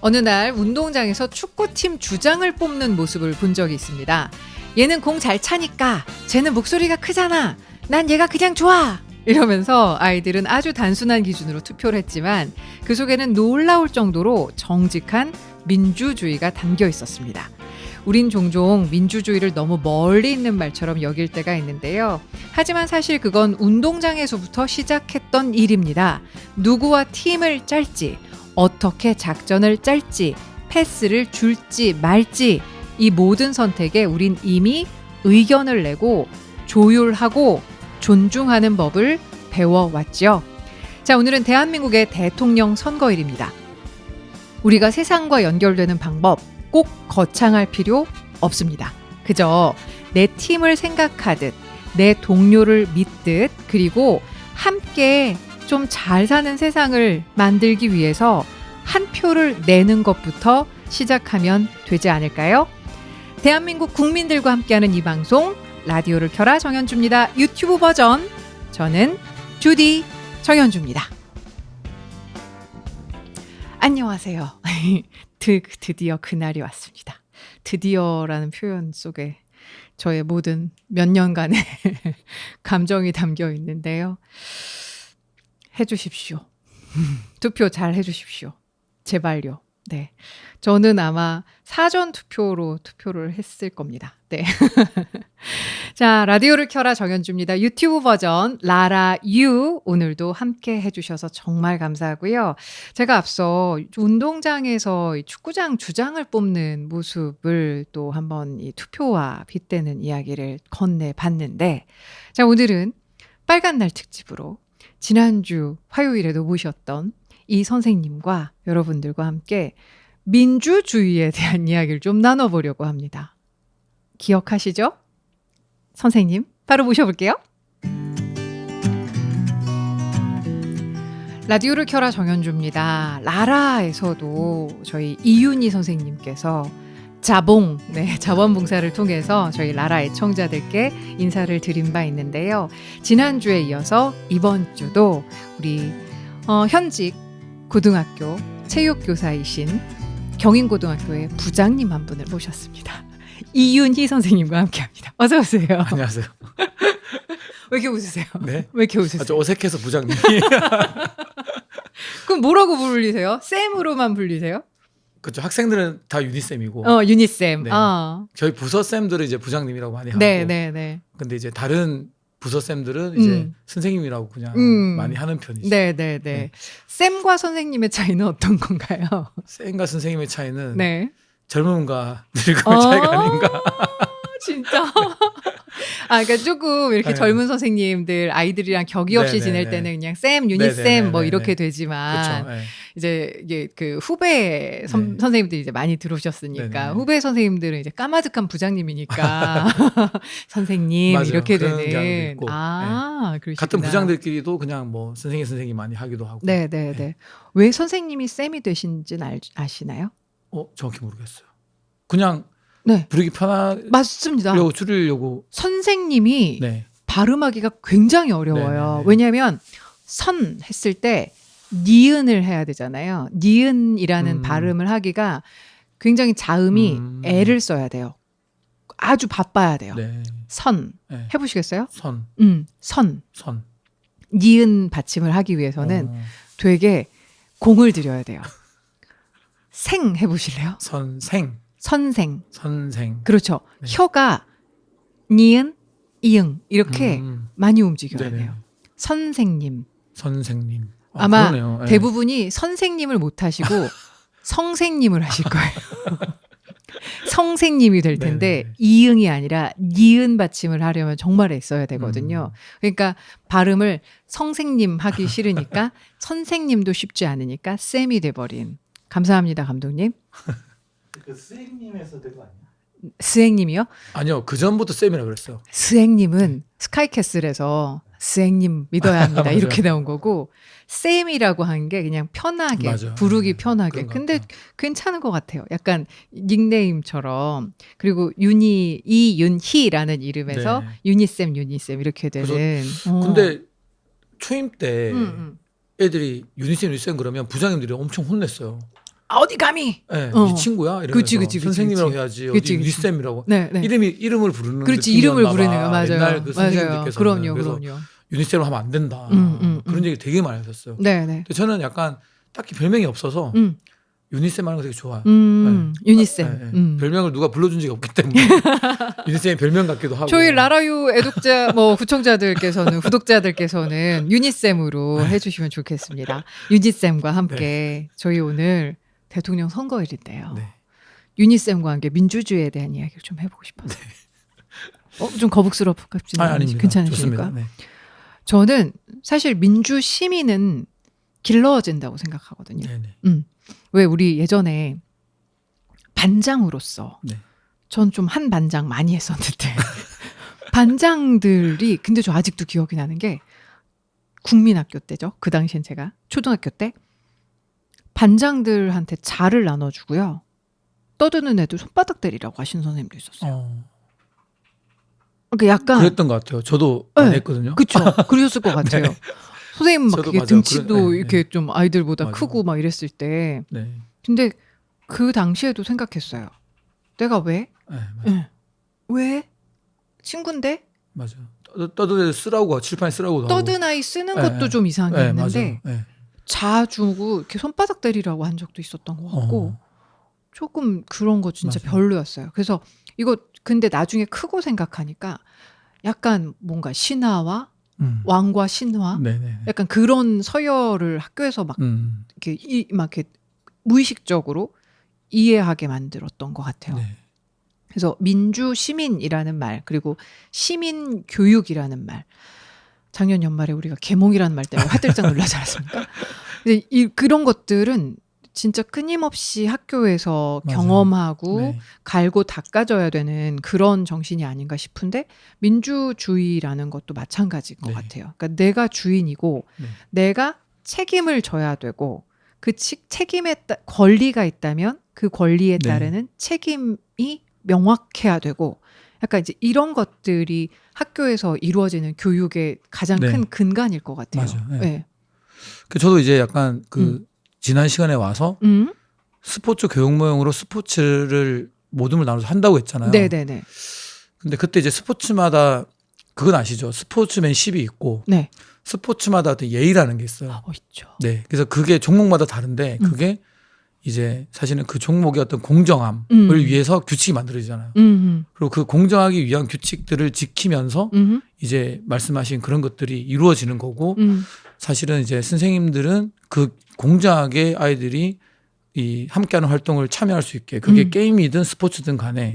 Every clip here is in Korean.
어느 날 운동장에서 축구팀 주장을 뽑는 모습을 본 적이 있습니다. 얘는 공 잘 차니까, 쟤는 목소리가 크잖아, 난 얘가 그냥 좋아, 이러면서 아이들은 아주 단순한 기준으로 투표를 했지만 그 속에는 놀라울 정도로 정직한 민주주의가 담겨 있었습니다. 우린 종종 민주주의를 너무 멀리 있는 말처럼 여길 때가 있는데요. 하지만 사실 그건 운동장에서부터 시작했던 일입니다. 누구와 팀을 짤지, 어떻게 작전을 짤지, 패스를 줄지 말지, 이 모든 선택에 우린 이미 의견을 내고 조율하고 존중하는 법을 배워왔죠. 자, 오늘은 대한민국의 대통령 선거일입니다. 우리가 세상과 연결되는 방법 꼭 거창할 필요 없습니다. 그저 내 팀을 생각하듯, 내 동료를 믿듯, 그리고 함께 좀 잘 사는 세상을 만들기 위해서 한 표를 내는 것부터 시작하면 되지 않을까요? 대한민국 국민들과 함께하는 이 방송, 라디오를 켜라 정연주입니다. 유튜브 버전, 저는 주디 정연주입니다. 안녕하세요. 드디어 그날이 왔습니다. 드디어라는 표현 속에 저의 모든 몇 년간의 감정이 담겨 있는데요. 해주십시오. 투표 잘 해주십시오. 제발요. 네. 저는 아마 사전 투표로 투표를 했을 겁니다. 네. 자, 라디오를 켜라 정연주입니다. 유튜브 버전 라라 유, 오늘도 함께 해주셔서 정말 감사하고요. 제가 앞서 운동장에서 축구장 주장을 뽑는 모습을 또 한번 이 투표와 빗대는 이야기를 건네봤는데, 자, 오늘은 빨간 날 특집으로 지난주 화요일에도 모셨던 이 선생님과 여러분들과 함께 민주주의에 대한 이야기를 좀 나눠보려고 합니다. 기억하시죠? 선생님, 바로 모셔볼게요. 라디오를 켜라 정연주입니다. 라라에서도 저희 이윤희 선생님께서 자원봉사를 통해서 저희 라라 애청자들께 인사를 드린 바 있는데요. 지난주에 이어서 이번 주도 우리 현직 고등학교 체육교사이신 경인고등학교의 부장님 한 분을 모셨습니다. 이윤희 선생님과 함께합니다. 어서 오세요. 안녕하세요. 왜 이렇게 웃으세요? 네? 왜 이렇게 웃으세요? 아주 어색해서 부장님이. 그럼 뭐라고 불리세요? 쌤으로만 불리세요? 그렇죠. 학생들은 다 유니쌤이고. 유니쌤. 네. 어. 저희 부서쌤들은 이제 부장님이라고 많이 하고. 네. 근데 이제 다른 부서쌤들은 이제 선생님이라고 그냥 많이 하는 편이죠. 네. 쌤과 선생님의 차이는 어떤 건가요? 쌤과 선생님의 차이는 네. 젊음과 늙음의 차이가 아닌가. 진짜. 그러니까 조금 이렇게 네. 젊은 선생님들 아이들이랑 격이 없이 지낼 때는 그냥 쌤, 유니쌤 뭐 이렇게 되지만, 그렇죠. 네. 이제 이게 그 후배 선생님들이 이제 많이 들어오셨으니까 후배 선생님들은 이제 까마득한 부장님이니까 선생님 맞아요. 이렇게 그런 되는. 경향도 있고. 그러시구나. 같은 부장들끼리도 그냥 뭐 선생님 많이 하기도 하고. 네. 왜 선생님이 쌤이 되신지는 아시나요? 정확히 모르겠어요. 그냥 네. 부르기 맞습니다. 편하려고 줄이려고. 선생님이 네. 발음하기가 굉장히 어려워요. 네네네. 왜냐하면 선 했을 때 니은을 해야 되잖아요. 니은이라는 발음을 하기가 굉장히 자음이 애를 써야 돼요. 아주 바빠야 돼요. 네. 선. 네. 해보시겠어요? 선. 선. 선. 니은 받침을 하기 위해서는 되게 공을 들여야 돼요. 생 해보실래요? 선생. 선생. 그렇죠. 네. 혀가 니은, 이응 이렇게 많이 움직여야 네네. 돼요. 선생님. 아마 그러네요. 네. 대부분이 선생님을 못 하시고 성생님을 하실 거예요. 성생님이 될 텐데 네네. 이응이 아니라 니은 받침을 하려면 정말 애써야 되거든요. 그러니까 발음을 성생님 하기 싫으니까 선생님도 쉽지 않으니까 쌤이 돼버린. 감사합니다, 감독님. 그 선생님에서 된 거 아니야? 스행님이요? 아니요, 그 전부터 쌤이라고 그랬어요. 스행님은 스카이캐슬에서 스행님 믿어야 합니다. 맞아요. 이렇게 나온 거고 쌤이라고 한 게 그냥 편하게 맞아요. 부르기 네, 편하게. 그런 것 근데 같아요. 괜찮은 것 같아요. 약간 닉네임처럼. 그리고 이윤희라는 이름에서 네. 유니쌤 이렇게 되는. 근데 초임 때 음. 애들이 유니쌤 그러면 부장님들이 엄청 혼냈어요. 아, 어디 감히? 네, 어. 이 친구야 이러면서 그치. 선생님이라고 해야지 그치. 어디 유니쌤이라고 네. 이름을 부르는 그렇지, 이름을 느낌이었나 부르는 거 봐. 맞아요. 옛날 그 선생님들께서는 맞아요. 그래서 그럼요. 유니쌤으로 하면 안 된다. 그런 얘기 되게 많이 하셨어요. 네. 근데 저는 약간 딱히 별명이 없어서 유니쌤 하는 거 되게 좋아요. 유니쌤. 네. 별명을 누가 불러준 적이 없기 때문에 유니쌤이 별명 같기도 하고. 저희 라라유 애독자 구청자들께서는 구독자들께서는 유니쌤으로 해주시면 좋겠습니다. 유니쌤과 함께 저희 오늘 대통령 선거일인데요. 네. 유니쌤과 함께 민주주의에 대한 이야기를 좀 해보고 싶어요. 좀 거북스럽지는 아닙니다. 괜찮으십니까? 좋습니다. 네. 저는 사실 민주 시민은 길러진다고 생각하거든요. 네네. 왜 우리 예전에 반장으로서 네. 전 좀 한 반장 많이 했었는데 반장들이 근데 저 아직도 기억이 나는 게 국민학교 때죠. 그 당시엔 제가 초등학교 때 반장들한테 자를 나눠주고요. 떠드는 애들 손바닥 때리라고 하시는 선생님도 있었어요. 그러니까 약간 그랬던 것 같아요. 저도 네. 많이 했거든요. 그렇죠. 그러셨을 것 같아요. 네. 선생님 막 저도 그게 맞아요. 등치도 네. 이렇게 좀 아이들보다 맞아요. 크고 막 이랬을 때 네. 근데 그 당시에도 생각했어요. 내가 왜? 네, 맞아요. 네. 왜? 친구인데? 맞아요. 떠드는 쓰라고 칠판에 쓰라고 하고. 떠든 아이 쓰는 네, 것도 네. 좀 네, 이상했는데 맞아요. 네. 자 주고 이렇게 손바닥 때리라고 한 적도 있었던 것 같고 조금 그런 거 진짜 맞아요. 별로였어요. 그래서 이거 근데 나중에 크고 생각하니까 약간 뭔가 신화와 왕과 신화 네네. 약간 그런 서열을 학교에서 막 이렇게 무의식적으로 이해하게 만들었던 것 같아요. 네. 그래서 민주 시민이라는 말 그리고 시민 교육이라는 말 작년 연말에 우리가 계몽이라는 말 때문에 화들짝 놀라지 않았습니까? 근데 그런 것들은 진짜 끊임없이 학교에서 맞아요. 경험하고 네. 갈고 닦아져야 되는 그런 정신이 아닌가 싶은데 민주주의라는 것도 마찬가지일 것 네. 같아요. 그러니까 내가 주인이고 네. 내가 책임을 져야 되고 그 책임에 권리가 있다면 그 권리에 네. 따르는 책임이 명확해야 되고 약간 이제 이런 것들이 학교에서 이루어지는 교육의 가장 네. 큰 근간일 것 같아요. 맞아요. 네. 네. 저도 이제 약간 지난 시간에 와서 스포츠 교육 모형으로 스포츠를 모둠을 나눠서 한다고 했잖아요. 네네네. 근데 그때 이제 스포츠마다 그건 아시죠? 스포츠맨십이 있고 네. 스포츠마다 어떤 예의라는 게 있어요. 있죠. 네. 그래서 그게 종목마다 다른데 그게 이제 사실은 그 종목의 어떤 공정함을 위해서 규칙이 만들어지잖아요. 그리고 그 공정하기 위한 규칙들을 지키면서 이제 말씀하신 그런 것들이 이루어지는 거고 사실은 이제 선생님들은 그 공정하게 아이들이 이 함께하는 활동을 참여할 수 있게 그게 게임이든 스포츠든 간에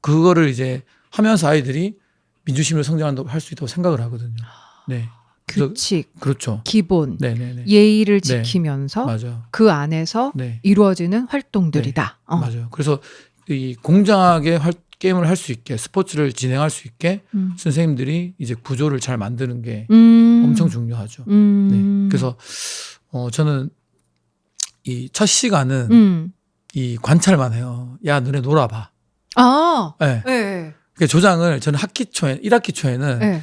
그거를 이제 하면서 아이들이 민주시민으로 성장한다고 할 수 있다고 생각을 하거든요. 네. 규칙, 그렇죠. 기본, 네네네. 예의를 네. 지키면서 맞아요. 그 안에서 네. 이루어지는 활동들이다. 맞아요. 그래서 이 공정하게 게임을 할 수 있게 스포츠를 진행할 수 있게 선생님들이 이제 구조를 잘 만드는 게 엄청 중요하죠. 네. 그래서 저는 이 첫 시간은 이 관찰만 해요. 야, 너네 놀아봐. 네. 네. 그 조장을 저는 1학기 초에는 네.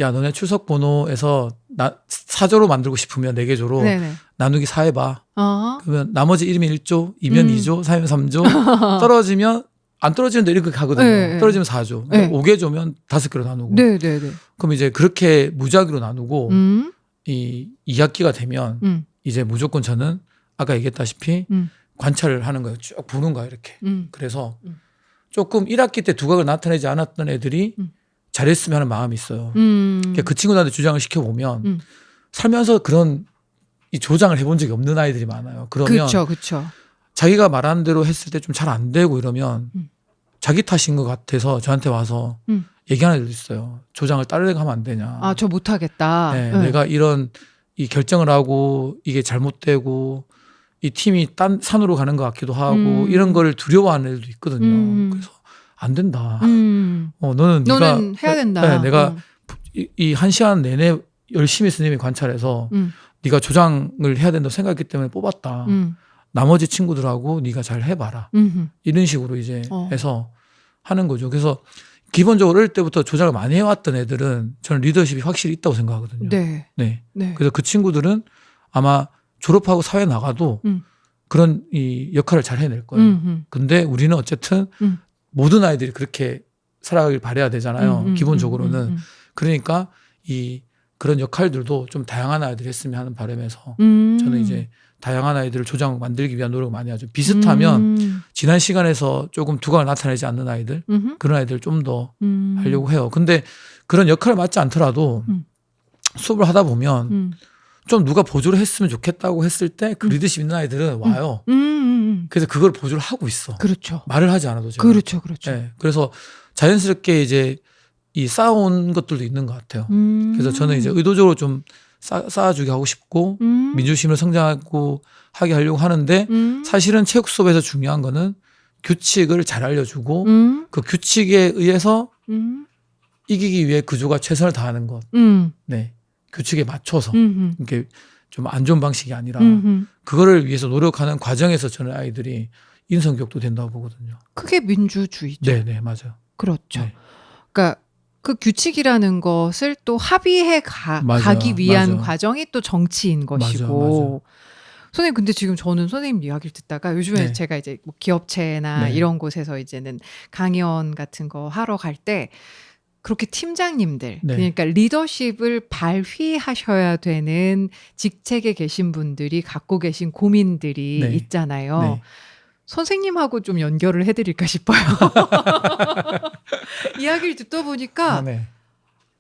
야, 너네 추석 번호에서 4조로 만들고 싶으면 4개 조로 네네. 나누기 4 해봐. 그러면 나머지 1이면 1조, 2면 2조, 3이면 3조, 떨어지면 안 떨어지는데 이렇게 가거든요. 네. 떨어지면 4조. 네. 5개 조면 5개로 나누고. 네네네. 그럼 이제 그렇게 무작위로 나누고 이 2학기가 되면 이제 무조건 저는 아까 얘기했다시피 관찰을 하는 거예요. 쭉 보는 거예요. 이렇게. 그래서 조금 1학기 때 두각을 나타내지 않았던 애들이 잘했으면 하는 마음이 있어요. 그러니까 그 친구들한테 주장을 시켜보면 살면서 그런 이 조장을 해본 적이 없는 아이들이 많아요. 그러면 그쵸. 자기가 말하는 대로 했을 때 좀 잘 안 되고 이러면 자기 탓인 것 같아서 저한테 와서 얘기하는 애들도 있어요. 조장을 따르게 하면 안 되냐. 저 못하겠다. 네, 내가 이런 이 결정을 하고 이게 잘못되고 이 팀이 딴 산으로 가는 것 같기도 하고 이런 거를 두려워하는 애들도 있거든요. 그래서 안 된다. 너는 해야 된다. 네, 내가 이 1시간 내내 열심히 선생님이 관찰해서 네가 조장을 해야 된다고 생각했기 때문에 뽑았다. 나머지 친구들하고 네가 잘 해봐라. 이런 식으로 이제 해서 하는 거죠. 그래서 기본적으로 어릴 때부터 조작을 많이 해왔던 애들은 저는 리더십이 확실히 있다고 생각하거든요. 네. 그래서 그 친구들은 아마 졸업하고 사회 나가도 그런 이 역할을 잘 해낼 거예요. 근데 우리는 어쨌든 모든 아이들이 그렇게 살아가길 바라야 되잖아요. 기본적으로는. 그러니까 그런 역할들도 좀 다양한 아이들이 했으면 하는 바람에서 저는 이제 다양한 아이들을 조장 만들기 위한 노력을 많이 하죠. 비슷하면 지난 시간에서 조금 두각을 나타내지 않는 아이들 그런 아이들 좀 더 하려고 해요. 근데 그런 역할을 맡지 않더라도 수업을 하다 보면 좀 누가 보조를 했으면 좋겠다고 했을 때 그 리더십 있는 아이들은 와요. 그래서 그걸 보조를 하고 있어. 그렇죠. 말을 하지 않아도 제가. 그렇죠. 네, 그래서 자연스럽게 이제 이 쌓아온 것들도 있는 것 같아요. 그래서 저는 이제 의도적으로 좀 쌓아주게 하고 싶고 민주심을 성장하고 하게 하려고 하는데 사실은 체육 수업에서 중요한 거는 규칙을 잘 알려주고 그 규칙에 의해서 이기기 위해 구조가 최선을 다하는 것. 네, 규칙에 맞춰서 이게 좀 안 좋은 방식이 아니라 그거를 위해서 노력하는 과정에서 저는 아이들이 인성교육도 된다고 보거든요. 그게 민주주의죠. 네, 맞아요. 그렇죠. 네. 그러니까 그 규칙이라는 것을 또 합의해 가기 위한 과정이 또 정치인 것이고. 맞아. 선생님, 근데 지금 저는 선생님 이야기를 듣다가 요즘에 제가 이제 뭐 기업체나 이런 곳에서 이제는 강연 같은 거 하러 갈 때 그렇게 팀장님들, 그러니까 리더십을 발휘하셔야 되는 직책에 계신 분들이 갖고 계신 고민들이 있잖아요. 선생님하고 좀 연결을 해드릴까 싶어요. 이야기를 듣다 보니까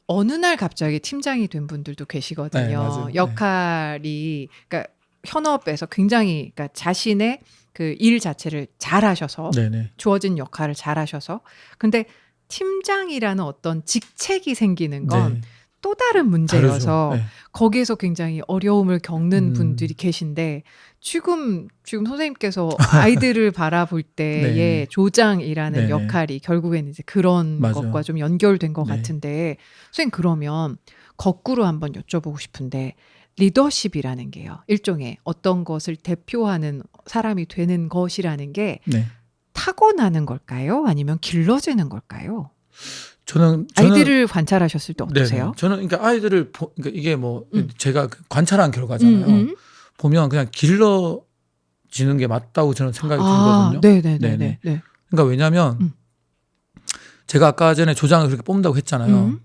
어느 날 갑자기 팀장이 된 분들도 계시거든요. 역할이 그러니까 현업에서 굉장히 그러니까 자신의 그 일 자체를 잘하셔서 주어진 역할을 잘하셔서 근데 팀장이라는 어떤 직책이 생기는 건 또 다른 문제여서 거기에서 굉장히 어려움을 겪는 분들이 계신데 지금 선생님께서 아이들을 바라볼 때의 조장이라는 역할이 결국에는 이제 그런 것과 좀 연결된 것 같은데 선생님 그러면 거꾸로 한번 여쭤보고 싶은데 리더십이라는 게요. 일종의 어떤 것을 대표하는 사람이 되는 것이라는 게 타고나는 걸까요? 아니면 길러지는 걸까요? 저는 아이들을 관찰하셨을 때 어떠세요? 저는 그러니까 아이들을 그러니까 이게 뭐 제가 관찰한 결과잖아요. 보면 그냥 길러지는 게 맞다고 저는 생각이 들거든요. 네네네. 그러니까 왜냐하면 제가 아까 전에 조장을 그렇게 뽑는다고 했잖아요.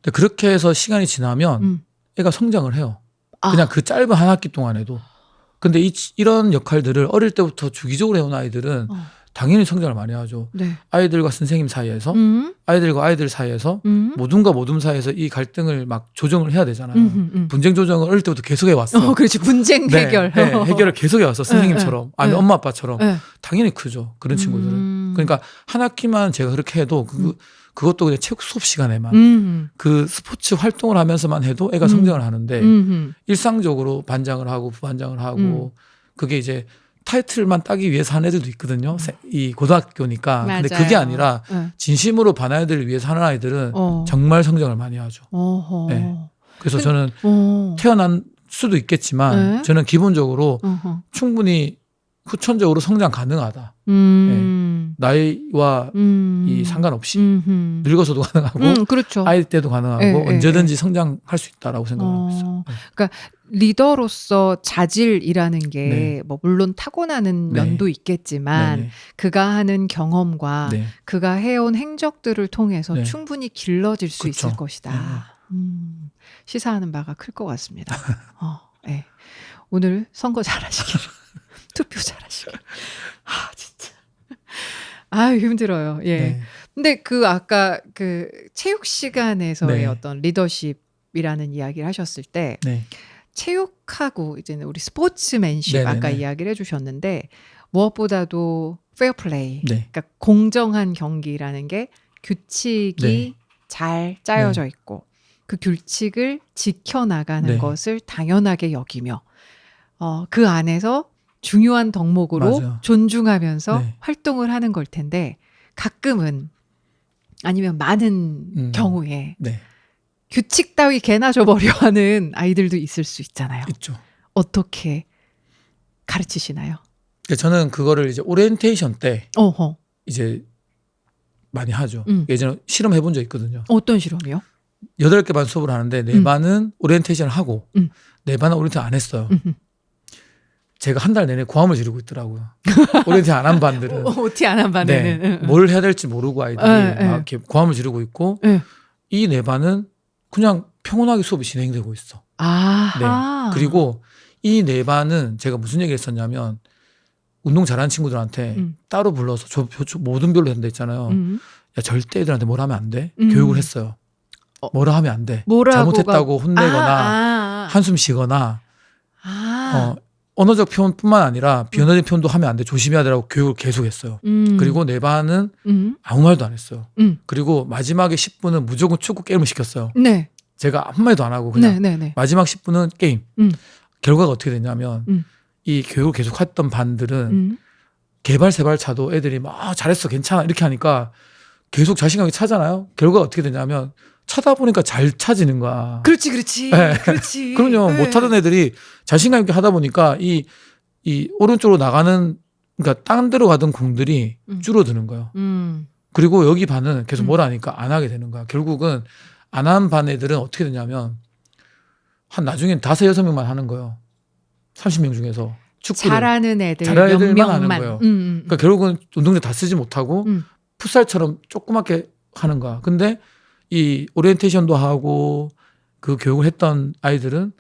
근데 그렇게 해서 시간이 지나면 애가 성장을 해요. 그냥 그 짧은 한 학기 동안에도. 근데 이런 역할들을 어릴 때부터 주기적으로 해온 아이들은 당연히 성장을 많이 하죠. 아이들과 선생님 사이에서 아이들과 아이들 사이에서 모둠과 모둠 사이에서 이 갈등을 막 조정을 해야 되잖아요. 분쟁 조정을 어릴 때부터 계속 해왔어. 그렇지. 분쟁 해결. 해결을 계속 해왔어. 선생님처럼. 아니 엄마 아빠처럼. 당연히 크죠. 그런 친구들은. 그러니까 한 학기만 제가 그렇게 해도 그것도 그냥 체육 수업 시간에만 그 스포츠 활동을 하면서만 해도 애가 성장을 하는데 일상적으로 반장을 하고 부반장을 하고 그게 이제 타이틀만 따기 위해서 하는 애들도 있거든요. 이 고등학교니까. 맞아요. 근데 그게 아니라 진심으로 반 아이들을 위해서 하는 아이들은 정말 성장을 많이 하죠. 그래서 저는 태어난 수도 있겠지만 저는 기본적으로 충분히 후천적으로 성장 가능하다. 나이와 이 상관없이 늙어서도 가능하고 그렇죠. 아이 때도 가능하고 언제든지 성장할 수 있다라고 생각하고 있어요. 그러니까 리더로서 자질이라는 게 뭐 물론 타고나는 면도 있겠지만 그가 하는 경험과 그가 해온 행적들을 통해서 충분히 길러질 수 있을 것이다. 시사하는 바가 클 것 같습니다. 오늘 선거 잘하시길. 투표 잘하시길. 진짜. 힘들어요. 근데 아까 그 체육 시간에서의 어떤 리더십이라는 이야기를 하셨을 때 체육하고 이제는 우리 스포츠맨십 아까 이야기를 해주셨는데 무엇보다도 페어플레이, 그러니까 공정한 경기라는 게 규칙이 잘 짜여져 있고 그 규칙을 지켜나가는 것을 당연하게 여기며 그 안에서 중요한 덕목으로 맞아요. 존중하면서 네. 활동을 하는 걸 텐데 가끔은 아니면 많은 경우에 네. 규칙 따위 개나 줘버려 하는 아이들도 있을 수 있잖아요. 있죠. 어떻게 가르치시나요? 저는 그거를 이제 오리엔테이션 때 어허. 이제 많이 하죠. 예전에 실험해 본 적 있거든요. 어떤 실험이요? 8개 반 수업을 하는데 4반은 오리엔테이션을 하고 4반은 오리엔테이션 안 했어요. 제가 한 달 내내 고함을 지르고 있더라고요. 오리엔테이션 안 한 반들은. OT 안 한 반에는. 네. 뭘 해야 될지 모르고 아이들이 막 이렇게 고함을 지르고 있고 이 4반은 그냥 평온하게 수업이 진행되고 있어. 아하. 네. 그리고 이 4반은 제가 무슨 얘기를 했었냐면 운동 잘하는 친구들한테 따로 불러서 모든 별로 된다 했잖아요. 야, 절대 애들한테 뭘 하면 안 돼. 교육을 했어요. 뭐라 하면 안 돼. 잘못했다고 혼내거나 한숨 쉬거나 언어적 표현뿐만 아니라 비언어적 표현도 하면 안 돼. 조심해야 되라고 교육을 계속했어요. 그리고 4반은 아무 말도 안 했어요. 그리고 마지막에 10분은 무조건 축구 게임을 시켰어요. 네. 제가 아무 말도 안 하고 그냥 네. 마지막 10분은 게임. 결과가 어떻게 됐냐면 이 교육을 계속했던 반들은 개발 세발 차도 애들이 막 잘했어 괜찮아 이렇게 하니까 계속 자신감이 차잖아요. 결과가 어떻게 되냐면 차다 보니까 잘 차지는 거야. 그렇지. 네. 그렇지. 그럼요. 네. 못 하던 애들이 자신감 있게 하다 보니까 이 오른쪽으로 나가는 그러니까 딴 데로 가던 공들이 줄어드는 거예요. 그리고 여기 반은 계속 뭐라 하니까 안 하게 되는 거야. 결국은 안 한 반 애들은 어떻게 되냐면 한 나중엔 5, 6명만 하는 거예요. 30명 중에서 축구를 잘하는 애들 잘하는 몇 애들만 명만 하는 거예요. 그러니까 결국은 운동장 다 쓰지 못하고 풋살처럼 조그맣게 하는 거야. 근데 이 오리엔테이션도 하고 그 교육을 했던 아이들은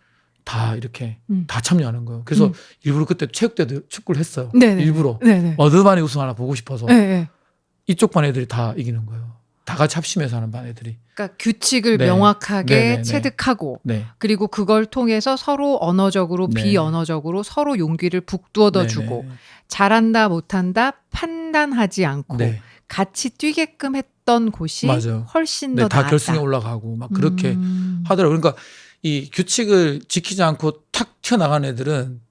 다 이렇게 다 참여하는 거예요. 그래서 일부러 그때 체육 때도 축구를 했어요. 네네. 일부러 네네. 어느 반이 우승 하나 보고 싶어서 네. 이쪽 반 애들이 다 이기는 거예요. 다 같이 합심해서 하는 반 애들이. 그러니까 규칙을 네. 명확하게 네네네. 체득하고 네. 그리고 그걸 통해서 서로 언어적으로 네. 비언어적으로 서로 용기를 북돋워 주고 네네. 잘한다 못한다 판단하지 않고 네. 같이 뛰게끔 했던 곳이 맞아요. 훨씬 네, 더 다 나았다. 결승에 올라가고 막 그렇게 하더라고요. 그러니까 이 규칙을 지키지 않고 탁 튀어나간 애들은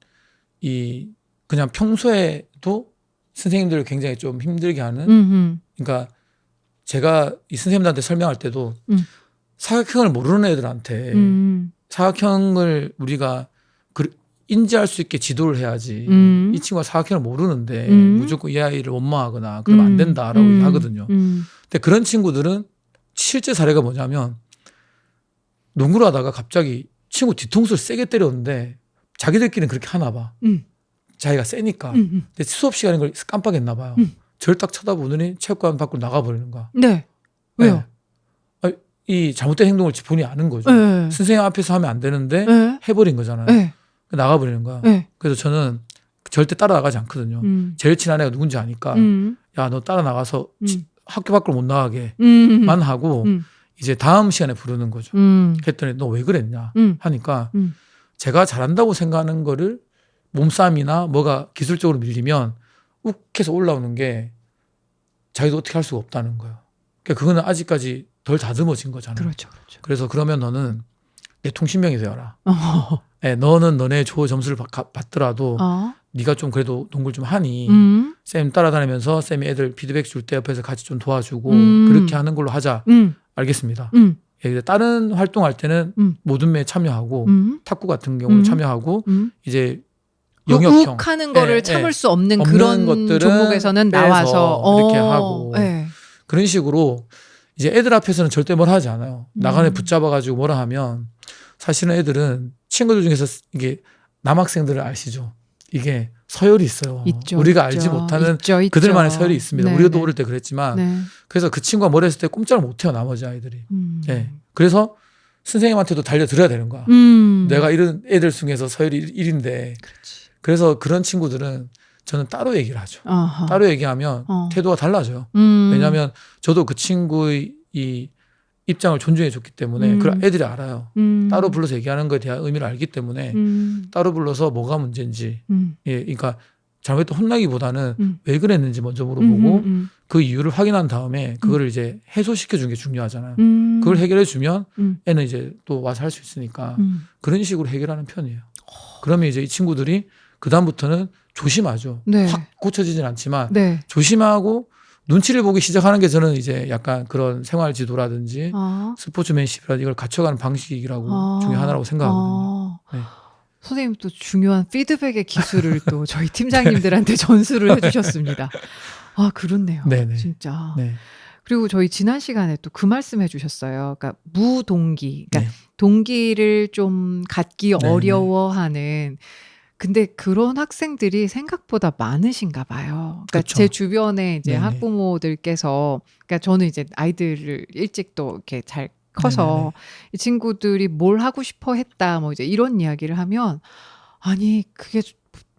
이 그냥 평소에도 선생님들을 굉장히 좀 힘들게 하는 그러니까 제가 이 선생님들한테 설명할 때도 사각형을 모르는 애들한테 사각형을 우리가 인지할 수 있게 지도를 해야지 이 친구가 사각형을 모르는데 무조건 이 아이를 원망하거나 그러면 안 된다라고 얘기하거든요. 근데 그런 친구들은 실제 사례가 뭐냐면 농구를 하다가 갑자기 친구 뒤통수를 세게 때렸는데 자기들끼리는 그렇게 하나 봐. 자기가 세니까. 근데 수업 시간인 걸 깜빡했나 봐요. 저를 딱 쳐다보더니 체육관 밖으로 나가버리는 거야. 네. 왜요? 네. 이 잘못된 행동을 본인이 아는 거죠. 네. 선생님 앞에서 하면 안 되는데 네. 해버린 거잖아요. 네. 나가버리는 거야. 네. 그래서 저는 절대 따라나가지 않거든요. 제일 친한 애가 누군지 아니까 야, 너 따라나가서 학교 밖으로 못 나가게만 하고 이제 다음 시간에 부르는 거죠. 했더니 너 왜 그랬냐 하니까 제가 잘한다고 생각하는 거를 몸싸움이나 뭐가 기술적으로 밀리면 욱해서 올라오는 게 자기도 어떻게 할 수가 없다는 거예요. 그러니까 그거는 아직까지 덜 다듬어진 거잖아요. 그렇죠. 그래서 그러면 너는 내 통신병이 되어라. 네, 너는 너네 점수를 받더라도 네가 좀 그래도 농구를 좀 하니 쌤 따라다니면서 쌤이 애들 피드백 줄 때 옆에서 같이 좀 도와주고 그렇게 하는 걸로 하자. 알겠습니다. 예, 다른 활동할 때는 모든 매에 참여하고 탁구 같은 경우는 참여하고 이제 영역형 욱하는 거를 참을 수 없는 없는 그런 것들은 종목에서는 빼서 나와서 이렇게 하고 네. 그런 식으로 이제 애들 앞에서는 절대 뭘 하지 않아요. 나간에 붙잡아가지고 뭐라 하면 사실은 애들은 친구들 중에서 이게 남학생들을 아시죠? 이게 서열이 있어요. 있죠, 우리가 있죠. 알지 못하는 있죠. 그들만의 서열이 있습니다. 네, 우리도 네. 어릴 때 그랬지만 네. 그래서 그 친구가 뭘 했을 때 꼼짝을 못해요. 나머지 아이들이. 네. 그래서 선생님한테도 달려들어야 되는 거야. 내가 이런 애들 중에서 서열이 1인데 그렇지. 그래서 그런 친구들은 저는 따로 얘기를 하죠. 어허. 따로 얘기하면 태도가 달라져요. 왜냐하면 저도 그 친구의 이 입장을 존중해 줬기 때문에 그 애들이 알아요. 따로 불러서 얘기하는 것에 대한 의미를 알기 때문에 따로 불러서 뭐가 문제인지 예, 그러니까 잘못했다 혼나기보다는 왜 그랬는지 먼저 물어보고 그 이유를 확인한 다음에 그거를 이제 해소시켜 주는 게 중요하잖아요. 그걸 해결해 주면 애는 이제 또 와서 할 수 있으니까 그런 식으로 해결하는 편이에요. 그러면 이제 이 친구들이 그 다음부터는 조심하죠. 네. 확 고쳐지진 않지만 네. 조심하고 눈치를 보기 시작하는 게 저는 이제 약간 그런 생활 지도라든지 스포츠맨십이라든지 이걸 갖춰가는 방식이라고 중에 하나라고 생각하거든요. 네. 선생님 또 중요한 피드백의 기술을 또 저희 팀장님들한테 전수를 해주셨습니다. 아, 그렇네요. 네네. 진짜. 네. 그리고 저희 지난 시간에 또 그 말씀 해주셨어요. 그러니까 무동기, 그러니까 네. 동기를 좀 갖기 네네. 어려워하는. 근데 그런 학생들이 생각보다 많으신가 봐요. 그러니까 그렇죠. 제 주변에 이제 네네. 학부모들께서, 그러니까 저는 이제 아이들을 일찍 또 이렇게 잘 커서 네네네. 이 친구들이 뭘 하고 싶어 했다, 뭐 이제 이런 이야기를 하면, 아니, 그게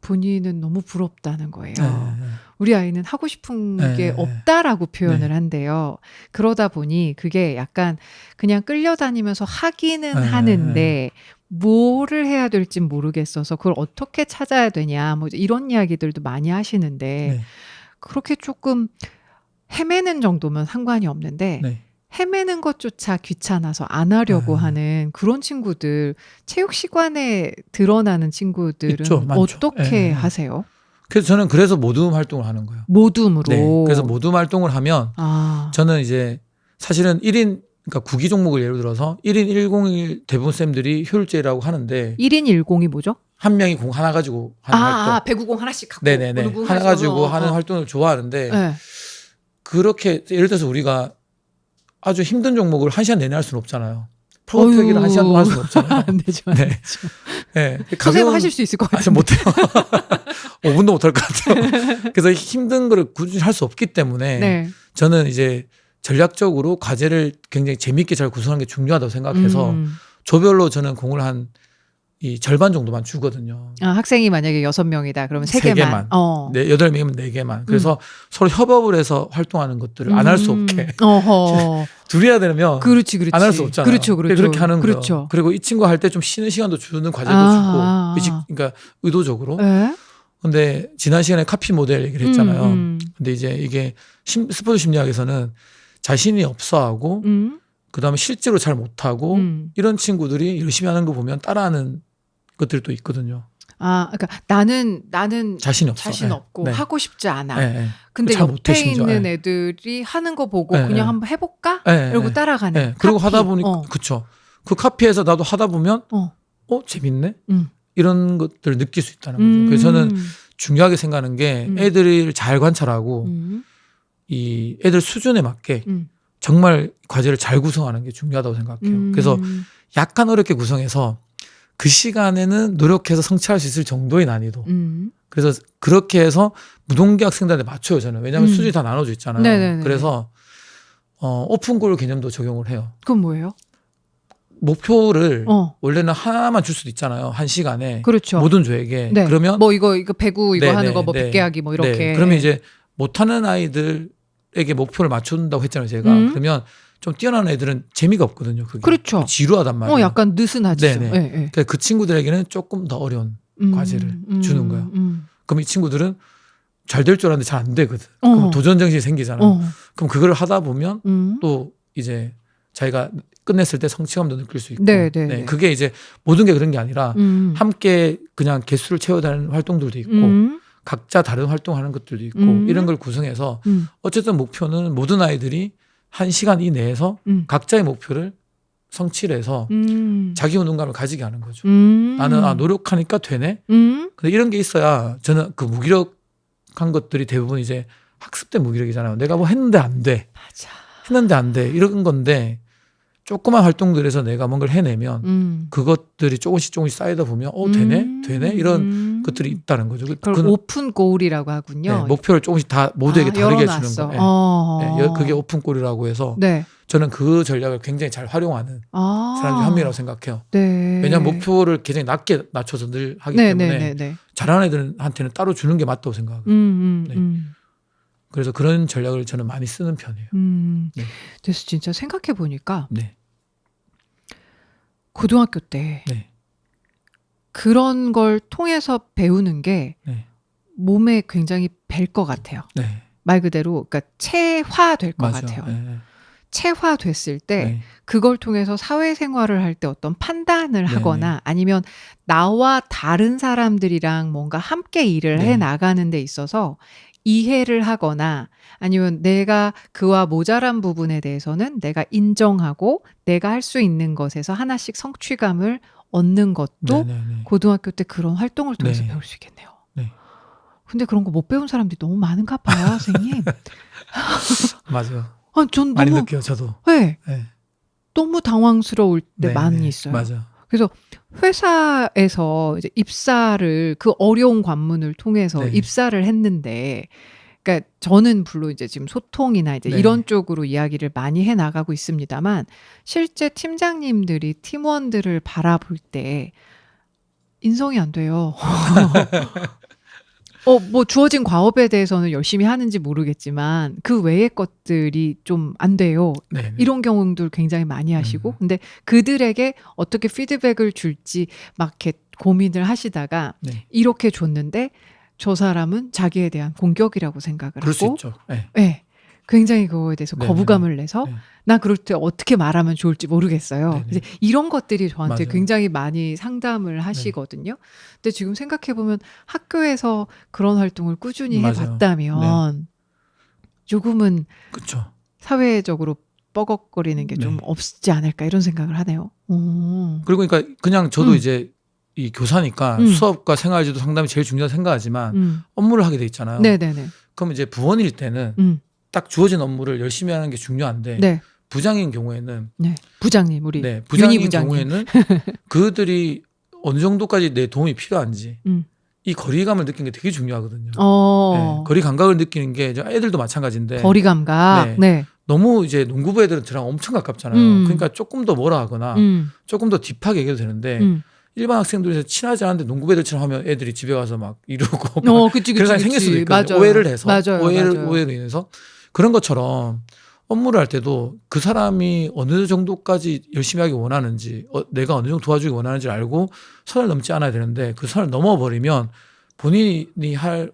본인은 너무 부럽다는 거예요. 네. 우리 아이는 하고 싶은 게 네. 없다라고 표현을 네. 한대요. 그러다 보니 그게 약간 그냥 끌려다니면서 하기는 네. 하는데 뭐를 해야 될지 모르겠어서 그걸 어떻게 찾아야 되냐, 뭐 이런 이야기들도 많이 하시는데 네. 그렇게 조금 헤매는 정도면 상관이 없는데 네. 헤매는 것조차 귀찮아서 안 하려고 아. 하는 그런 친구들, 체육 시간에 드러나는 친구들은 있죠, 많죠. 어떻게 예. 하세요? 그래서 저는 그래서 모둠 활동을 하는 거예요. 모둠으로. 네. 그래서 모둠 활동을 하면 저는 이제 사실은 1인 그러니까 구기 종목을 예를 들어서 1인 101 대부분 쌤들이 효율제라고 하는데 1인 1공이 뭐죠? 한 명이 공 하나 가지고 하는 활동. 배구공 하나씩 갖고. 네네네. 하나 가지고 하는 활동을 좋아하는데 네. 그렇게 예를 들어서 우리가 아주 힘든 종목을 1시간 내내 할 수는 없잖아요. 파워표기를 1시간 동안 할 수는 없잖아요. 안 되죠. 안 네. 되죠. 네. 선생님 하실 수 있을 것 같아요. 못해요. 5분도 못할 것 같아요. 그래서 힘든 거를 꾸준히 할 수 없기 때문에 네. 저는 이제 전략적으로 과제를 굉장히 재미있게 잘 구성하는 게 중요하다고 생각해서 조별로 저는 공을 한 이 절반 정도만 주거든요. 학생이 만약에 6명이다. 그러면 3개만. 네, 8명이면 4개만. 그래서 서로 협업을 해서 활동하는 것들을 안 할 수 없게. 둘이 해야 되면 그렇지. 안 할 수 없잖아요. 그렇죠. 그렇게 하는 그렇죠. 거예요. 그리고 이 친구가 할 때 좀 쉬는 시간도 주는 과제도 주고. 그러니까 의도적으로. 근데 지난 시간에 카피 모델 얘기를 했잖아요. 근데 이제 이게 스포츠 심리학에서는 자신이 없어하고 그다음에 실제로 잘 못하고 이런 친구들이 열심히 하는 거 보면 따라하는 것들도 있거든요. 그러니까 나는 자신 없어. 자신 없고 네. 하고 싶지 않아. 네. 근데 잘 옆에 못해, 심지어. 있는 네. 애들이 하는 거 보고 네. 그냥 한번 해볼까? 네. 이러고 따라가는. 네. 그리고 카피. 하다 보니까 그쵸. 그 카피해서 나도 하다 보면 재밌네. 이런 것들을 느낄 수 있다는 거죠. 그래서 저는 중요하게 생각하는 게 애들을 잘 관찰하고 이 애들 수준에 맞게 정말 과제를 잘 구성하는 게 중요하다고 생각해요. 그래서 약간 어렵게 구성해서 그 시간에는 노력해서 성취할 수 있을 정도의 난이도. 그래서 그렇게 해서 무동기 학생들한테 맞춰요, 저는. 왜냐하면 수준이 다 나눠져 있잖아요. 네네네. 그래서 오픈골 개념도 적용을 해요. 그건 뭐예요? 목표를 원래는 하나만 줄 수도 있잖아요. 한 시간에. 그렇죠. 모든 조에게. 네. 그러면 뭐 이거 배구 이거 하는 거 뭐 네. 100개 하기 뭐 이렇게. 네. 그러면 이제 못하는 아이들에게 목표를 맞춘다고 했잖아요, 제가. 그러면 좀 뛰어난 애들은 재미가 없거든요. 그게. 그렇죠. 지루하단 말이에요. 약간 느슨하죠. 네네. 네. 그러니까 그 친구들에게는 조금 더 어려운 과제를 주는 거예요. 그럼 이 친구들은 잘 될 줄 알았는데 잘 안 되거든. 그럼 도전 정신이 생기잖아요. 그럼 그걸 하다 보면 또 이제 자기가 끝냈을 때 성취감도 느낄 수 있고. 네. 그게 이제 모든 게 그런 게 아니라 함께 그냥 개수를 채워다니는 활동들도 있고 각자 다른 활동하는 것들도 있고 이런 걸 구성해서 어쨌든 목표는 모든 아이들이 1시간 이내에서 각자의 목표를 성취를 해서 자기 운동감을 가지게 하는 거죠. 나는 노력하니까 되네. 근데 이런 게 있어야 저는 그 무기력한 것들이 대부분 이제 학습된 무기력이잖아요. 내가 뭐 했는데 안 돼. 맞아. 했는데 안 돼. 이런 건데 조그만 활동들에서 내가 뭔가를 해내면 그것들이 조금씩 쌓이다 보면 되네 이런 것들이 있다는 거죠. 그걸 오픈 고울이라고 하군요. 네, 목표를 조금씩 다 모두에게 다르게 열어놨어. 주는 거예요. 그게 오픈 골이라고 해서 네. 저는 그 전략을 굉장히 잘 활용하는 사람 중 한 명이라고 생각해요. 네. 왜냐하면 목표를 굉장히 낮게 낮춰서 늘 하기 때문에 잘하는 애들한테는 따로 주는 게 맞다고 생각해요. 그래서 그런 전략을 저는 많이 쓰는 편이에요. 네. 그래서 진짜 생각해 보니까 네. 고등학교 때 그런 걸 통해서 배우는 게 몸에 굉장히 뵐 것 같아요. 말 그대로 그러니까 체화될 것 같아요. 체화됐을 때 네. 그걸 통해서 사회생활을 할 때 어떤 판단을 네네. 하거나 아니면 나와 다른 사람들이랑 뭔가 함께 일을 네. 해 나가는 데 있어서 이해를 하거나 아니면 내가 그와 모자란 부분에 대해서는 내가 인정하고 내가 할 수 있는 것에서 하나씩 성취감을 얻는 것도 네네네. 고등학교 때 그런 활동을 통해서 네. 배울 수 있겠네요. 네. 근데 그런 거 못 배운 사람들이 너무 많은가 봐요, 선생님. 맞아요. 아, 전 많이 너무 느껴요, 저도. 네, 네. 너무 당황스러울 때 네, 많이 네. 있어요. 맞아. 그래서 회사에서 이제 입사를 그 어려운 관문을 통해서 네. 입사를 했는데, 그러니까 저는 물론 이제 지금 소통이나 이제 네. 이런 쪽으로 이야기를 많이 해 나가고 있습니다만 실제 팀장님들이 팀원들을 바라볼 때 인성이 안 돼요. 뭐 주어진 과업에 대해서는 열심히 하는지 모르겠지만 그 외의 것들이 좀 안 돼요. 네. 이런 경우들 굉장히 많이 하시고 근데 그들에게 어떻게 피드백을 줄지 막 이렇게 고민을 하시다가 네. 이렇게 줬는데 저 사람은 자기에 대한 공격이라고 생각을 그럴 수 하고 있죠. 네. 네, 굉장히 그거에 대해서 네, 거부감을 내서 네. 나 그럴 때 어떻게 말하면 좋을지 모르겠어요. 네네. 이제 이런 것들이 저한테 맞아요. 굉장히 많이 상담을 하시거든요. 근데 지금 생각해보면 학교에서 그런 활동을 꾸준히 맞아요. 해봤다면 조금은 그렇죠. 사회적으로 뻐걱거리는 게 좀 네. 없지 않을까 이런 생각을 하네요. 오. 그리고 그러니까 그냥 저도 음. 이제 이 교사니까 음. 수업과 생활지도 상담이 제일 중요하다 생각하지만 업무를 하게 돼 있잖아요. 네네네. 그럼 이제 부원일 때는 딱 주어진 업무를 열심히 하는 게 중요한데 네. 부장인 경우에는 네. 부장님 우리 네, 윤희 부장인 부장님. 경우에는 그들이 어느 정도까지 내 도움이 필요한지 이 거리감을 느끼는 게 되게 중요하거든요. 네, 거리 감각을 느끼는 게 애들도 마찬가지인데 거리 감각. 네. 네. 너무 이제 농구부 애들은 저랑 엄청 가깝잖아요. 그러니까 조금 더 뭐라 하거나 조금 더 딥하게 얘기해도 되는데 일반 학생들에서 친하지 않은데 농구부 애들처럼 하면 애들이 집에 가서 막 이러고 막 그치, 그런 사람이 생길 수도 있거든요. 오해를 해서 맞아요. 오해로 인해서 그런 것처럼 업무를 할 때도 그 사람이 어느 정도까지 열심히 하기 원하는지 내가 어느 정도 도와주기 원하는지를 알고 선을 넘지 않아야 되는데 그 선을 넘어버리면 본인이 할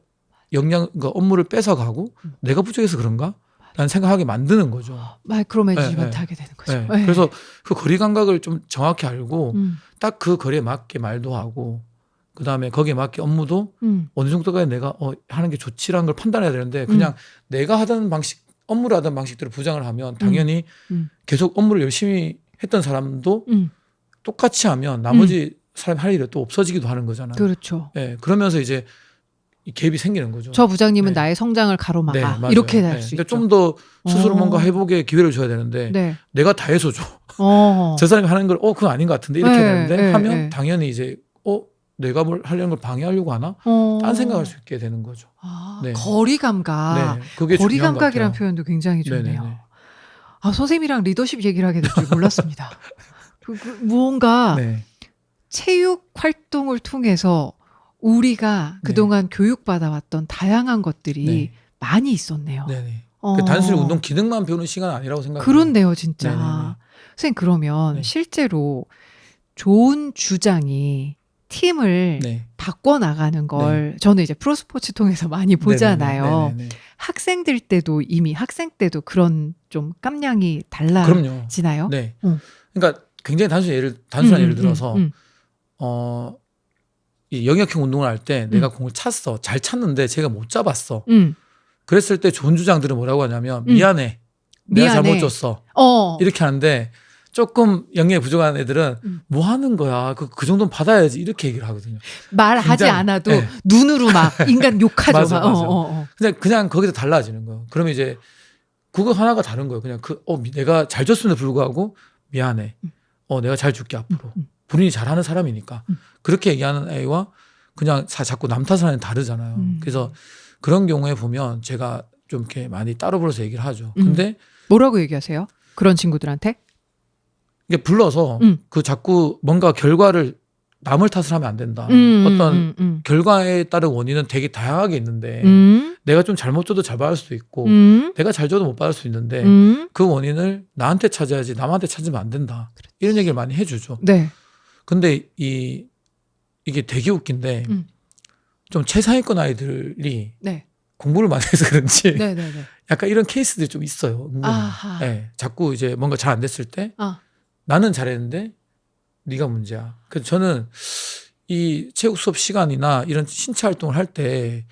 역량, 그러니까 업무를 뺏어가고 내가 부족해서 그런가? 라는 생각하게 만드는 거죠. 마이크로 매니지먼트 네, 네. 하게 되는 거죠. 네. 네. 그래서 그 거리 감각을 좀 정확히 알고 음. 딱 그 거리에 맞게 말도 하고 그다음에 거기에 맞게 업무도 어느 정도까지 내가 하는 게 좋지라는 걸 판단해야 되는데 그냥 내가 하던 방식 업무를 하던 방식대로 부장을 하면 당연히 계속 업무를 열심히 했던 사람도 똑같이 하면 나머지 사람이 할 일이 또 없어지기도 하는 거잖아요. 그렇죠. 네, 그러면서 이제 이 갭이 생기는 거죠. 저 부장님은 네. 나의 성장을 가로막아. 네, 맞아요. 이렇게 할 수 그러니까 있죠. 좀 더 스스로 어. 뭔가 회복의 기회를 줘야 되는데 네. 내가 다 해서 줘. 어. 저 사람이 하는 걸 그건 아닌 것 같은데 이렇게 네, 되는데 네, 하면 네. 당연히 이제 내가 뭘 하려는 걸 방해하려고 하나? 딴 생각할 수 있게 되는 거죠. 아, 네. 거리 감각. 네, 그게 거리 중요한 것 감각이라는 같아요. 표현도 굉장히 좋네요. 네네네. 아, 선생님이랑 리더십 얘기를 하게 될 줄 몰랐습니다. 무언가 네. 체육 활동을 통해서 우리가 그동안 교육받아왔던 다양한 것들이 네. 많이 있었네요. 네네. 어. 그 단순히 운동 기능만 배우는 시간 아니라고 생각해요. 그렇네요, 진짜. 네네네. 선생님, 그러면 네. 실제로 좋은 주장이 팀을 네. 바꿔나가는 걸 저는 이제 프로스포츠 통해서 많이 보잖아요. 네네네. 학생들 때도 이미 학생 때도 그런 좀 깜냥이 그럼요. 달라지나요? 네. 응. 그러니까 굉장히 단순한 예를 들어서 음. 이 영역형 운동을 할 때 내가 공을 찼어. 잘 찼는데 제가 못 잡았어. 그랬을 때 좋은 주장들은 뭐라고 하냐면 미안해. 내가 미안해. 잘못 줬어. 어. 이렇게 하는데 조금 영역이 부족한 애들은 뭐 하는 거야. 그 정도는 받아야지. 이렇게 얘기를 하거든요. 말하지 굉장히, 않아도 네. 눈으로 막 인간 욕하죠. 맞아, 막. 맞아. 근데 그냥 거기서 달라지는 거예요. 그러면 이제 그거 하나가 다른 거예요. 그냥 내가 잘 줬음에도 불구하고 미안해. 내가 잘 줄게 앞으로. 본인이 잘하는 사람이니까. 그렇게 얘기하는 애와 그냥 자꾸 남 탓을 하는 다르잖아요. 그래서 그런 경우에 보면 제가 좀 이렇게 많이 따로 불러서 얘기를 하죠. 근데 뭐라고 얘기하세요? 그런 친구들한테? 이게 불러서 그 자꾸 뭔가 결과를 남을 탓을 하면 안 된다. 어떤 결과에 따른 원인은 되게 다양하게 있는데 내가 좀 잘못 줘도 잘 받을 수도 있고 내가 잘 줘도 못 받을 수 있는데 그 원인을 나한테 찾아야지 남한테 찾으면 안 된다. 이런 얘기를 많이 해주죠. 네. 근데 이게 되게 웃긴데 좀 최상위권 아이들이 네. 공부를 많이 해서 그런지 네네네. 약간 이런 케이스들이 좀 있어요. 아하. 네, 자꾸 이제 뭔가 잘 안 됐을 때 아. 나는 잘했는데 네가 문제야. 그래서 저는 이 체육 수업 시간이나 이런 신체 활동을 할 때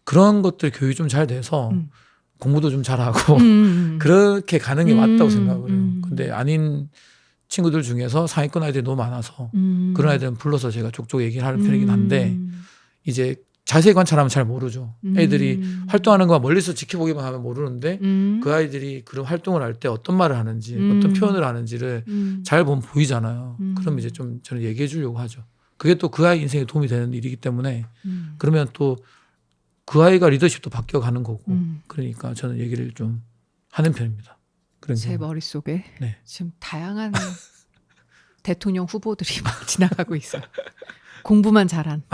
그런 것들 교육이 좀 잘 돼서 공부도 좀 잘하고 그렇게 가는 게 맞다고 생각을 해요. 근데 아닌 친구들 중에서 상위권 아이들이 너무 많아서 그런 아이들은 불러서 제가 족족 얘기를 하는 편이긴 한데 이제 자세히 관찰하면 잘 모르죠. 애들이 활동하는 거 멀리서 지켜보기만 하면 모르는데 그 아이들이 그런 활동을 할 때 어떤 말을 하는지 어떤 표현을 하는지를 잘 보면 보이잖아요. 그럼 이제 좀 저는 얘기해 주려고 하죠. 그게 또 그 아이 인생에 도움이 되는 일이기 때문에 그러면 또 그 아이가 리더십도 바뀌어가는 거고 그러니까 저는 얘기를 좀 하는 편입니다. 그런 제 경우. 머릿속에 네. 지금 다양한 대통령 후보들이 막 지나가고 있어요. 공부만 잘한.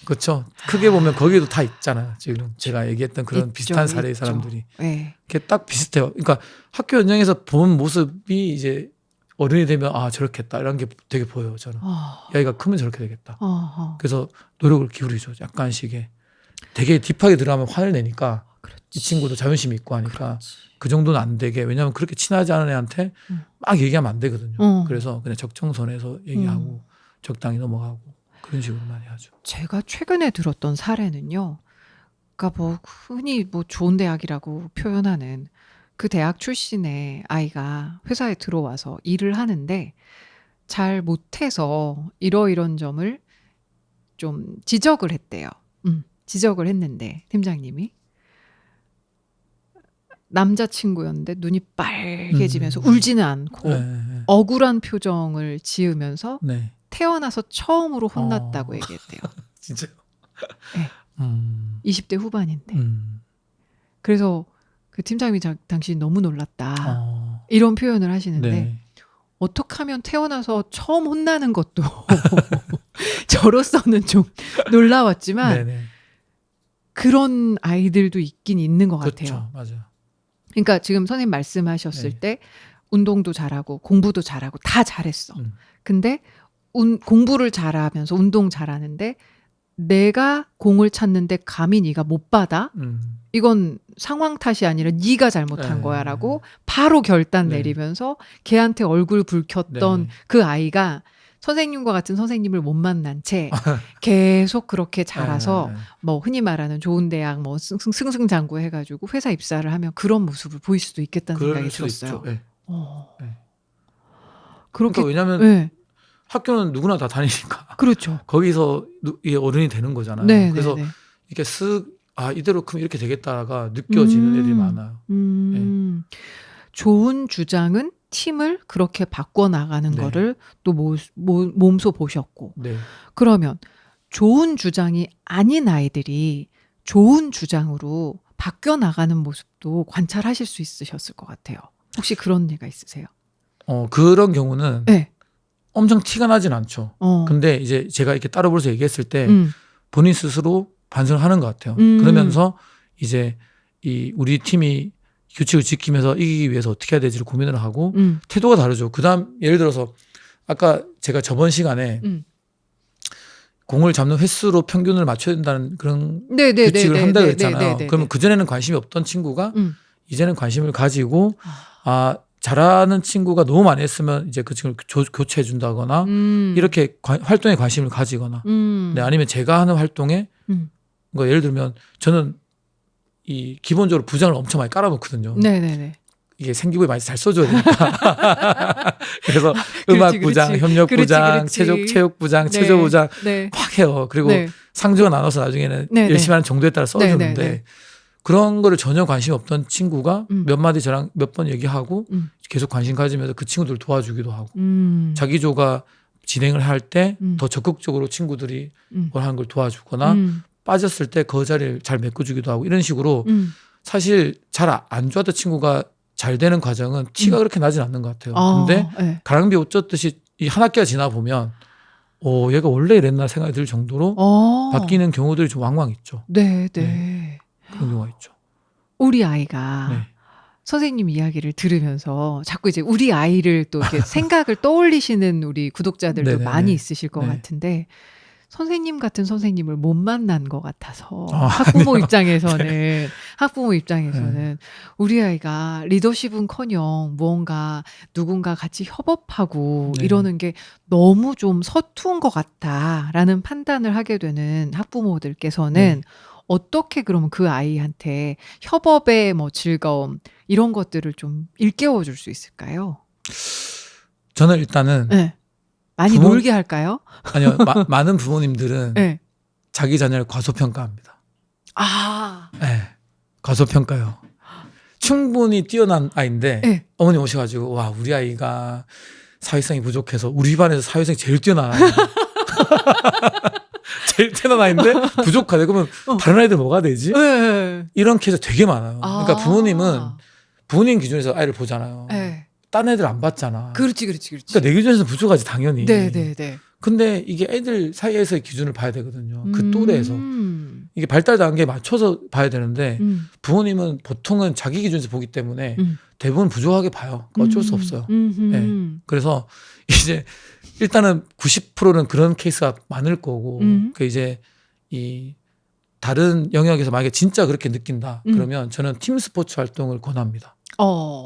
그렇죠. 크게 보면 거기에도 다 있잖아요. 지금 제가 얘기했던 그런 있죠, 비슷한 사례의 있죠. 사람들이. 네. 그게 딱 비슷해요. 그러니까 학교 현장에서 본 모습이 이제 어른이 되면 아 저렇겠다 이런 게 되게 보여요. 저는 이 아이가 크면 저렇게 되겠다. 그래서 노력을 기울이죠. 약간씩의 되게 딥하게 들어가면 화를 내니까 그렇지. 이 친구도 자존심이 있고 하니까 그렇지. 그 정도는 안 되게. 왜냐하면 그렇게 친하지 않은 애한테 막 얘기하면 안 되거든요. 그래서 그냥 적정선에서 얘기하고 적당히 넘어가고 그런 식으로 많이 하죠. 제가 최근에 들었던 사례는요. 그러니까 뭐 흔히 뭐 좋은 대학이라고 표현하는 그 대학 출신의 아이가 회사에 들어와서 일을 하는데 잘 못해서 이러이런 점을 좀 지적을 했대요. 지적을 했는데 팀장님이 남자친구였는데 눈이 빨개지면서 울지는 않고 네. 억울한 표정을 지으면서 네. 태어나서 처음으로 혼났다고 얘기했대요. 진짜요? 네. 20대 후반인데. 그래서 그 팀장님이 당신 너무 놀랐다. 이런 표현을 하시는데 네. 어떻게 하면 태어나서 처음 혼나는 것도 저로서는 좀 놀라웠지만 네네. 그런 아이들도 있긴 있는 것 그렇죠. 같아요. 맞아요. 그러니까 지금 선생님 말씀하셨을 네. 때 운동도 잘하고 공부도 잘하고 다 잘했어. 음. 근데 공부를 잘하면서 운동 잘하는데 내가 공을 찼는데 감히 네가 못 받아? 이건 상황 탓이 아니라 네가 잘못한 네. 거야라고 바로 결단 네. 내리면서 걔한테 얼굴 붉혔던 네. 그 아이가 선생님과 같은 선생님을 못 만난 채 계속 그렇게 자라서 네. 뭐 흔히 말하는 좋은 대학 뭐 승승장구 해가지고 회사 입사를 하면 그런 모습을 보일 수도 있겠다는 그럴 생각이 수도 들었어요. 있죠. 네. 네. 그렇게 그러니까 왜냐하면 네. 학교는 누구나 다 다니니까 그렇죠. 거기서 이게 어른이 되는 거잖아요. 네, 그래서 네, 네. 이렇게 이대로 크면 이렇게 되겠다가 느껴지는 애들이 많아요. 좋은 주장은 팀을 그렇게 바꿔나가는 네. 거를 또 몸소 보셨고 네. 그러면 좋은 주장이 아닌 아이들이 좋은 주장으로 바뀌어나가는 모습도 관찰하실 수 있으셨을 것 같아요. 혹시 그런 예가 있으세요? 그런 경우는 네. 엄청 티가 나진 않죠. 근데 이제 제가 이렇게 따로 불러서 얘기했을 때 본인 스스로 반성을 하는 것 같아요. 그러면서 이제 우리 팀이 규칙을 지키면서 이기기 위해서 어떻게 해야 될지를 고민을 하고 태도가 다르죠. 그다음 예를 들어서 아까 제가 저번 시간에 공을 잡는 횟수로 평균을 맞춰야 된다는 그런 규칙을 한다고 했잖아요. 그러면 그전에는 관심이 없던 친구가 이제는 관심을 가지고 잘하는 친구가 너무 많이 했으면 이제 그 친구를 교체해 준다거나 이렇게 활동에 관심을 가지거나 네, 아니면 제가 하는 활동에 뭐 예를 들면 저는 기본적으로 부장을 엄청 많이 깔아놓거든요. 네네네. 이게 생기부에 많이 잘 써줘야 되니까. 그래서 음악부장, 협력부장, 체육부장, 네. 체조부장 네. 막 해요. 그리고 네. 상주가 나눠서 나중에는 네. 열심히 하는 정도에 따라 써주는데 네. 그런 거를 전혀 관심 없던 친구가 몇 마디 저랑 몇 번 얘기하고 계속 관심 가지면서 그 친구들을 도와주기도 하고 자기조가 진행을 할 때 더 적극적으로 친구들이 뭘 하는 걸 도와주거나 빠졌을 때 그 자리를 잘 메꿔주기도 하고 이런 식으로 사실 잘 안 좋았던 친구가 잘 되는 과정은 티가 그렇게 나진 않는 것 같아요. 근데 네. 가랑비 옷 젖듯이 이 한 학기가 지나 보면 얘가 원래 이랬나 생각이 들 정도로 바뀌는 경우들이 좀 왕왕 있죠. 네. 그런 경우가 있죠. 우리 아이가 네. 선생님 이야기를 들으면서 자꾸 이제 우리 아이를 또 이렇게 생각을 떠올리시는 우리 구독자들도 네네네. 많이 있으실 것 네. 같은데 선생님 같은 선생님을 못 만난 것 같아서 아, 학부모 입장에서는 학부모 입장에서는 우리 아이가 리더십은커녕 무언가 누군가 같이 협업하고 네. 이러는 게 너무 좀 서투른 것 같다라는 판단을 하게 되는 학부모들께서는 네. 어떻게 그러면 그 아이한테 협업의 뭐 즐거움 이런 것들을 좀 일깨워 줄 수 있을까요? 저는 일단은 네. 많이 부모- 놀게 할까요? 아니요 많은 부모님들은 네. 자기 자녀를 과소평가합니다. 아, 네. 과소평가요. 충분히 뛰어난 아이인데 네. 어머니 오셔가지고 와 우리 아이가 사회성이 부족해서 우리 반에서 사회성이 제일 뛰어난 아이인데 제일 뛰어난 아이인데 부족하대. 그러면 다른 아이들 뭐가 되지? 네. 이런 케이스 되게 많아요. 그러니까 아. 부모님은 부모님 기준에서 아이를 보잖아요. 네. 딴 애들 안 봤잖아. 그렇지. 그러니까 내 기준에서 부족하지 당연히. 네. 근데 이게 애들 사이에서의 기준을 봐야 되거든요. 그 또래에서. 이게 발달 단계에 맞춰서 봐야 되는데 부모님은 보통은 자기 기준에서 보기 때문에 대부분 부족하게 봐요. 그러니까 어쩔 수 없어요. 네. 그래서 이제 일단은 90%는 그런 케이스가 많을 거고 그 이제 이 다른 영역에서 만약에 진짜 그렇게 느낀다 그러면 저는 팀 스포츠 활동을 권합니다.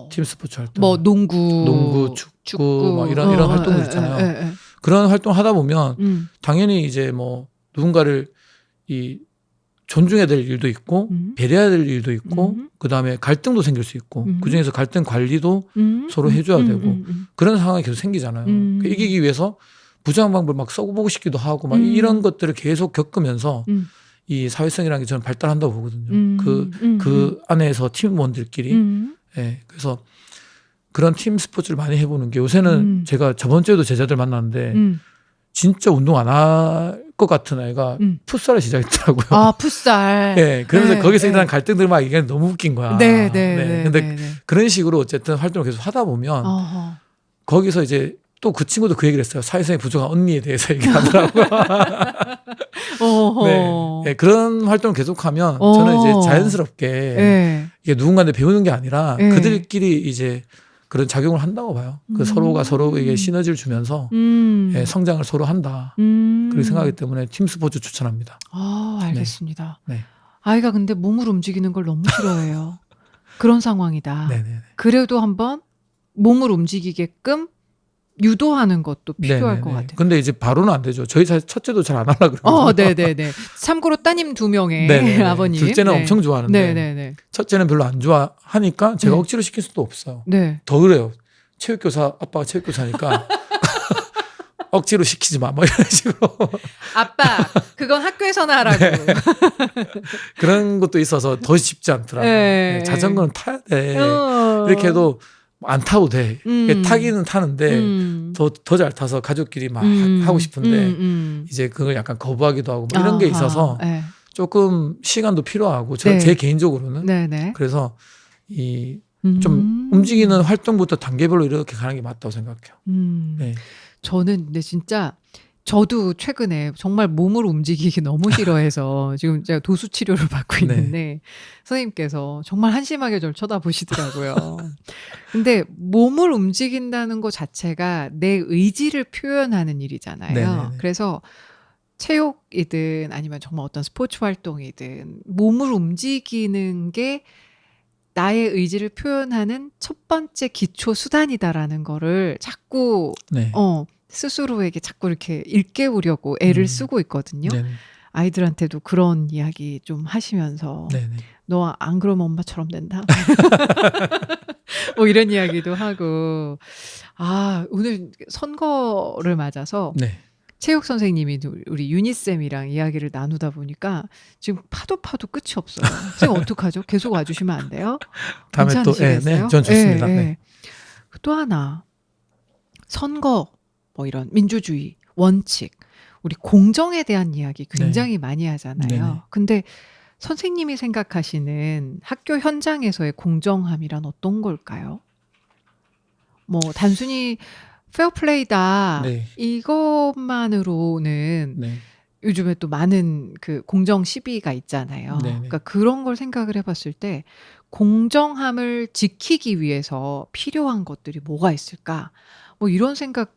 팀 스포츠 활동. 뭐 농구, 축구 뭐 이런 활동들 있잖아요. 그런 활동 하다 보면 당연히 이제 뭐 누군가를 이 존중해야 될 일도 있고 배려해야 될 일도 있고 그다음에 갈등도 생길 수 있고 그중에서 갈등 관리도 서로 해줘야 되고 그런 상황이 계속 생기잖아요. 그러니까 이기기 위해서 부정한 방법을 막 써보고 싶기도 하고 막 이런 것들을 계속 겪으면서 이 사회성이라는 게 저는 발달한다고 보거든요. 그 안에서 팀원들끼리. 예. 그래서 그런 팀 스포츠를 많이 해보는 게 요새는 제가 저번 주에도 제자들 만났는데 진짜 운동 안 할 것 같은 아이가 풋살을 시작했더라고요. 아, 풋살. 네, 그러면서 네, 거기서 네. 일어난 갈등들 막 이게 너무 웃긴 거야. 네. 근데 그런 식으로 어쨌든 활동을 계속 하다 보면 어허. 거기서 이제 또 그 친구도 그 얘기를 했어요. 사회성이 부족한 언니에 대해서 얘기하더라고요. 어허. 네, 그런 활동을 계속하면 저는 이제 자연스럽게 네. 이게 누군가한테 배우는 게 아니라 네. 그들끼리 이제 그런 작용을 한다고 봐요. 그 서로가 서로에게 시너지를 주면서 예, 성장을 서로 한다. 그렇게 생각하기 때문에 팀 스포츠 추천합니다. 아, 알겠습니다. 네. 아이가 근데 몸을 움직이는 걸 너무 싫어해요. 그런 상황이다. 네네. 그래도 한번 몸을 움직이게끔 유도하는 것도 필요할 것 같아요. 근데 이제 바로는 안 되죠. 저희 첫째도 잘 안 하려고 그러거든요. 네네네. 참고로 따님 2명의 네네네. 아버님. 둘째는 네. 엄청 좋아하는데 네네네. 첫째는 별로 안 좋아하니까 제가 네. 억지로 시킬 수도 없어요. 네. 더 그래요. 체육교사 아빠가 체육교사니까 억지로 시키지 마. 뭐 이런 식으로 아빠, 그건 학교에서나 하라고. 그런 것도 있어서 더 쉽지 않더라고요. 네. 네, 자전거는 타야 돼. 어. 이렇게 해도 안 타도 돼. 타기는 타는데 더 잘 타서 가족끼리 막 하고 싶은데 이제 그걸 약간 거부하기도 하고 뭐 이런 게 있어서 네. 조금 시간도 필요하고 네. 제 개인적으로는 네네. 그래서 이 좀 움직이는 활동부터 단계별로 이렇게 가는 게 맞다고 생각해요. 네. 저는 근데 진짜 저도 최근에 정말 몸을 움직이기 너무 싫어해서 지금 제가 도수 치료를 받고 있는데 선생님께서 정말 한심하게 저를 쳐다보시더라고요. 근데 몸을 움직인다는 것 자체가 내 의지를 표현하는 일이잖아요. 네네네. 그래서 체육이든 아니면 정말 어떤 스포츠 활동이든 몸을 움직이는 게 나의 의지를 표현하는 첫 번째 기초 수단이다라는 거를 자꾸 네. 스스로에게 자꾸 이렇게 일깨우려고 애를 쓰고 있거든요. 네네. 아이들한테도 그런 이야기 좀 하시면서 네네. 너 안 그러면 엄마처럼 된다. 뭐 이런 이야기도 하고 아 오늘 선거를 맞아서 네. 체육 선생님이 우리 유니쌤이랑 이야기를 나누다 보니까 지금 파도 끝이 없어요. 지금 어떡하죠? 계속 와주시면 안 돼요? 다음에 또 괜찮으시겠어요? 전 좋습니다. 네. 또 하나 선거 뭐 이런 민주주의 원칙 우리 공정에 대한 이야기 굉장히 많이 하잖아요. 네네. 근데 선생님이 생각하시는 학교 현장에서의 공정함이란 어떤 걸까요? 뭐 단순히 페어플레이다 네. 이것만으로는 네. 요즘에 또 많은 그 공정 시비가 있잖아요. 네네. 그러니까 그런 걸 생각을 해봤을 때 공정함을 지키기 위해서 필요한 것들이 뭐가 있을까? 뭐 이런 생각을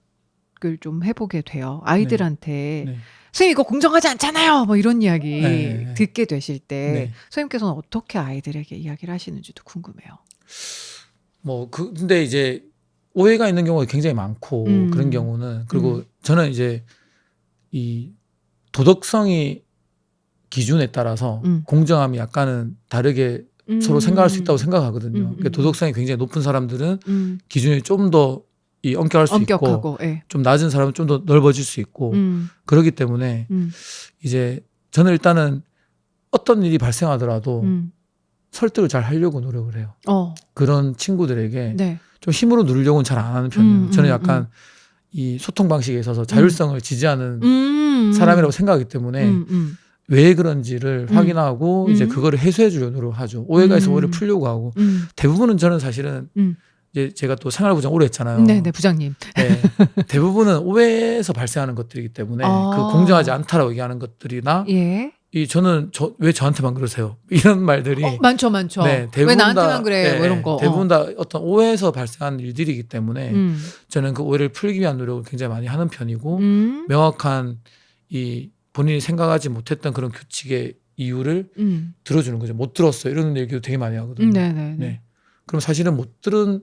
생각을 좀 해보게 돼요. 아이들한테 네. 선생님 이거 공정하지 않잖아요. 뭐 이런 이야기 네. 듣게 되실 때 네. 선생님께서는 어떻게 아이들에게 이야기를 하시는지도 궁금해요. 근데 이제 오해가 있는 경우가 굉장히 많고 그런 경우는 그리고 저는 이제 이 도덕성이 기준에 따라서 공정함이 약간은 다르게 서로 생각할 수 있다고 생각하거든요. 그러니까 도덕성이 굉장히 높은 사람들은 기준이 좀 더 엄격할 수 있고 예. 좀 낮은 사람은 좀 더 넓어질 수 있고 그렇기 때문에 이제 저는 일단은 어떤 일이 발생하더라도 설득을 잘 하려고 노력을 해요. 그런 친구들에게 네. 좀 힘으로 누르려고는 잘 안 하는 편이에요. 저는 약간 이 소통 방식에 있어서 자율성을 지지하는 사람이라고 생각하기 때문에 왜 그런지를 확인하고 이제 그거를 해소해 주려고 노력하죠. 오해가 있으면 오해를 풀려고 하고 대부분은 저는 사실은 이제 제가 또 생활부장 오래 했잖아요. 네, 부장님. 네, 대부분은 오해에서 발생하는 것들이기 때문에 그 공정하지 않다라고 얘기하는 것들이나 예. 저는 왜 저한테만 그러세요? 이런 말들이 많죠. 네, 왜 나한테만 그래? 네, 뭐 이런 거. 대부분 다 어떤 오해에서 발생하는 일들이기 때문에 저는 그 오해를 풀기 위한 노력을 굉장히 많이 하는 편이고 명확한 이 본인이 생각하지 못했던 그런 규칙의 이유를 들어주는 거죠. 못 들었어요. 이런 얘기도 되게 많이 하거든요. 네. 그럼 사실은 못 들은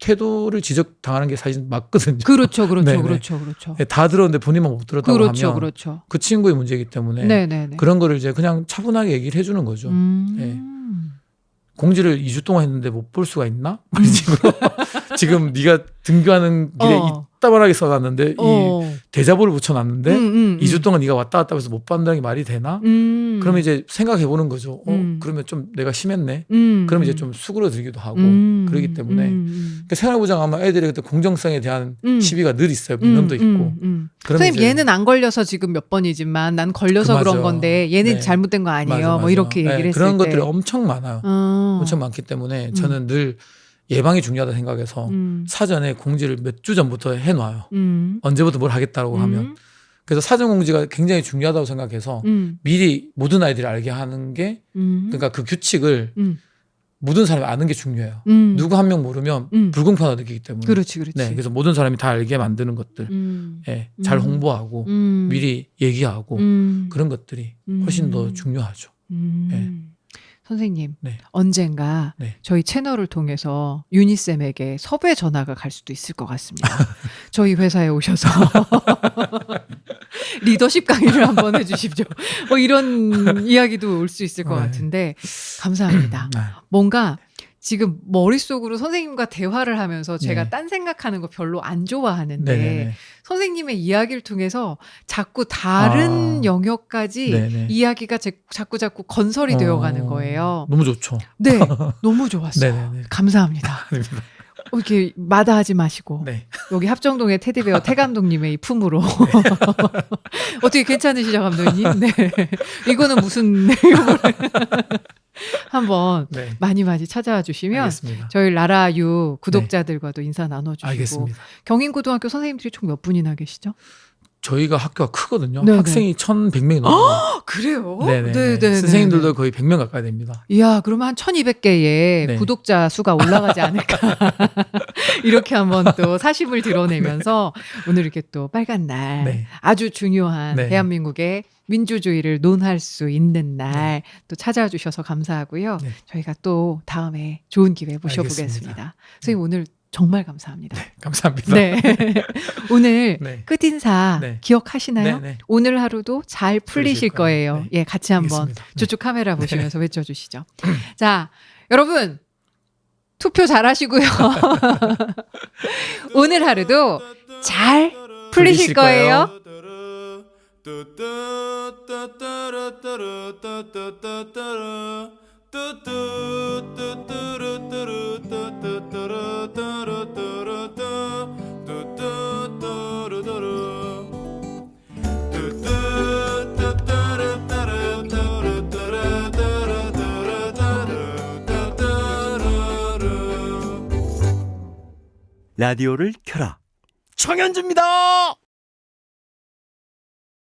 태도를 지적당하는 게 사실 맞거든요. 그렇죠. 네네. 그렇죠. 네, 다 들었는데 본인만 못 들었다고 하면 그렇죠. 그 친구의 문제이기 때문에 네네네. 그런 거를 이제 그냥 차분하게 얘기를 해주는 거죠. 네. 공지를 2주 동안 했는데 못 볼 수가 있나? 지금 네가 등교하는 길에 이따만하게 써놨는데 이 대자보를 붙여놨는데 2주 동안 네가 왔다 갔다 해서 못 받는다는 게 말이 되나? 그러면 이제 생각해 보는 거죠. 그러면 좀 내가 심했네. 그러면 이제 좀 수그러들기도 하고 그러기 때문에 그러니까 생활부장 아마 애들이 그때 공정성에 대한 시비가 늘 있어요. 민원도 있고. 선생님 얘는 안 걸려서 지금 몇 번이지만 난 걸려서 그런 건데 얘는 네. 잘못된 거 아니에요. 맞아. 뭐 이렇게 얘기를 네, 했을 그런 때 것들이 엄청 많아요. 엄청 많기 때문에 저는 늘 예방이 중요하다 생각해서 사전에 공지를 몇 주 전부터 해놔요. 언제부터 뭘 하겠다고 하면. 그래서 사전 공지가 굉장히 중요하다고 생각해서 미리 모든 아이들이 알게 하는 게 그러니까 그 규칙을 모든 사람이 아는 게 중요해요. 누구 한 명 모르면 불공평하다 느끼기 때문에. 그렇지. 네, 그래서 모든 사람이 다 알게 만드는 것들, 네, 잘 홍보하고 미리 얘기하고 그런 것들이 훨씬 더 중요하죠. 네. 선생님, 네. 언젠가 네. 저희 채널을 통해서 유니쌤에게 섭외 전화가 갈 수도 있을 것 같습니다. 저희 회사에 오셔서 리더십 강의를 한번 해주십시오. 뭐 이런 이야기도 올 수 있을 것 같은데 감사합니다. 뭔가 지금 머릿속으로 선생님과 대화를 하면서 제가 딴 생각하는 거 별로 안 좋아하는데 선생님의 이야기를 통해서 자꾸 다른 영역까지 이야기가 자꾸 건설이 되어가는 거예요. 너무 좋죠. 네, 너무 좋았어요. 감사합니다. 이렇게 마다하지 마시고 여기 합정동의 테디베어 태 감독님의 이 품으로 어떻게 괜찮으시죠 감독님? 네, 이거는 무슨 내용을 한번 많이 찾아와 주시면 알겠습니다. 저희 라라유 구독자들과도 인사 나눠주시고. 알겠습니다. 경인고등학교 선생님들이 총 몇 분이나 계시죠? 저희가 학교가 크거든요. 학생이 1,100명이 넘어요. 그래요? 네네. 선생님들도 거의 100명 가까이 됩니다. 이야, 그러면 한 1,200개의 구독자 수가 올라가지 않을까. 이렇게 한번 또 사심을 드러내면서 오늘 이렇게 또 빨간 날 아주 중요한 대한민국의 민주주의를 논할 수 있는 날 또 찾아와 주셔서 감사하고요. 저희가 또 다음에 좋은 기회 모셔보겠습니다. 선생님 오늘 정말 감사합니다. 감사합니다. 오늘 끝인사 기억하시나요? 오늘 하루도 잘 풀리실 거예요. 예, 같이 한번 알겠습니다. 저쪽 카메라 보시면서 외쳐주시죠. 자, 여러분 투표 잘 하시고요. 오늘 하루도 잘 풀리실 거예요. 라디오를 켜라. 청현주입니다.